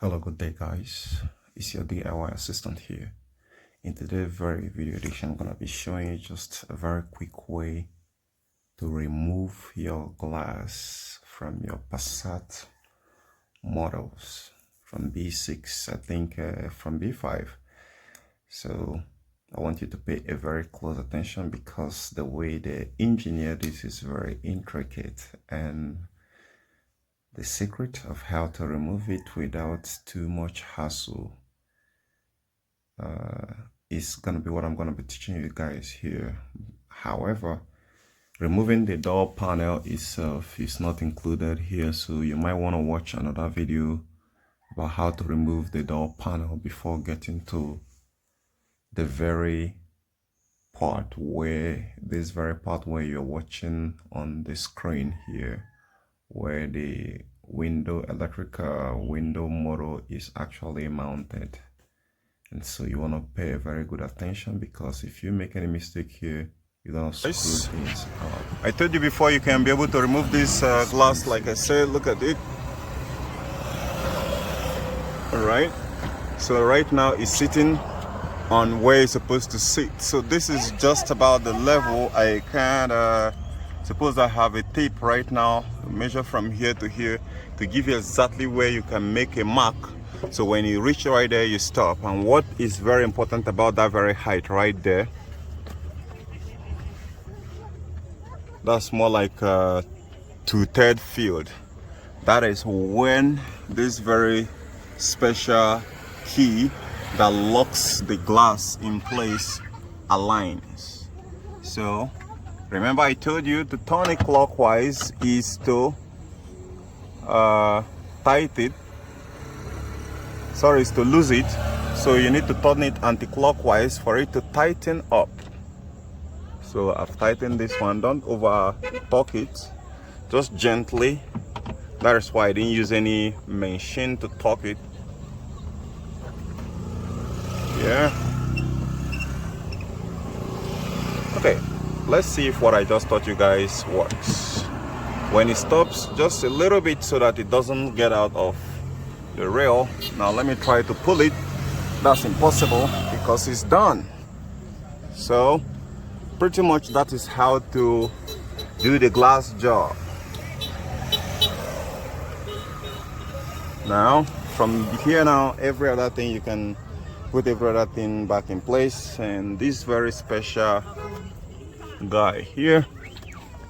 Hello, good day guys. It's your DIY assistant here. In today's video edition, I'm gonna be showing you just a very quick way to remove your glass from your Passat models from B6, I think from B5. So I want you to pay a very close attention because the way they engineer this is very intricate, and the secret of how to remove it without too much hassle is going to be what I'm going to be teaching you guys here. However, removing the door panel itself is not included here, so you might want to watch another video about how to remove the door panel before getting to the very part where you're watching on the screen here, where the electrical window model is actually mounted. And so you want to pay very good attention, because if you make any mistake here, you're gonna screw things up. I told you before, you can be able to remove this glass. Like I said, look at it. All right, so right now it's sitting on where it's supposed to sit. So this is just about the level. I can suppose I have a tape right now, measure from here to here to give you exactly where you can make a mark. So when you reach right there, you stop. And what is very important about that very height right there, that's more like a 2/3 field. That is when this very special key that locks the glass in place aligns. So remember, I told you to turn it clockwise is to tighten it. Sorry, is to lose it. So you need to turn it anti-clockwise for it to tighten up. So I've tightened this one. Don't over torque it, just gently. That is why I didn't use any machine to torque it. Yeah. Okay, let's see if what I just taught you guys works. When it stops, just a little bit so that it doesn't get out of the rail. Now let me try to pull it. That's impossible because it's done. So pretty much that is how to do the glass job. Now from here, now every other thing, you can put every other thing back in place. And this very special guy here,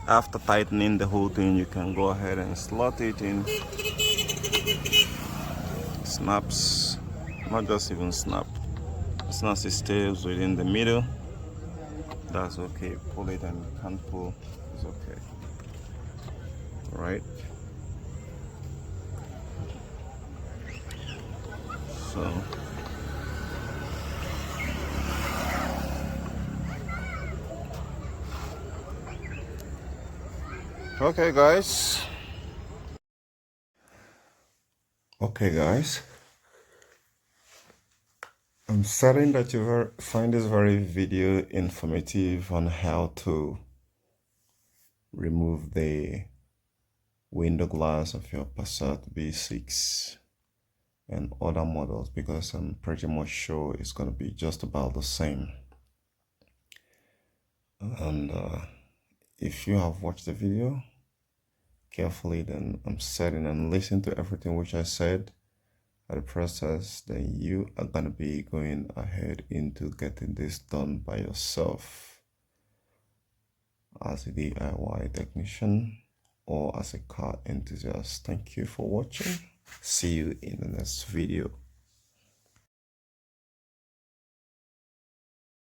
after tightening the whole thing, you can go ahead and slot it in. Snaps, not just even snap, as long as it stays within the middle, that's okay. Pull it and can't pull, it's okay. All right, so okay guys, I'm certain that you find this very video informative on how to remove the window glass of your Passat B6 and other models, because I'm pretty much sure it's going to be just about the same. And if you have watched the video carefully, then I'm certain, and listen to everything which I said at the process, then you are going to be going ahead into getting this done by yourself as a DIY technician or as a car enthusiast. Thank you for watching. See you in the next video.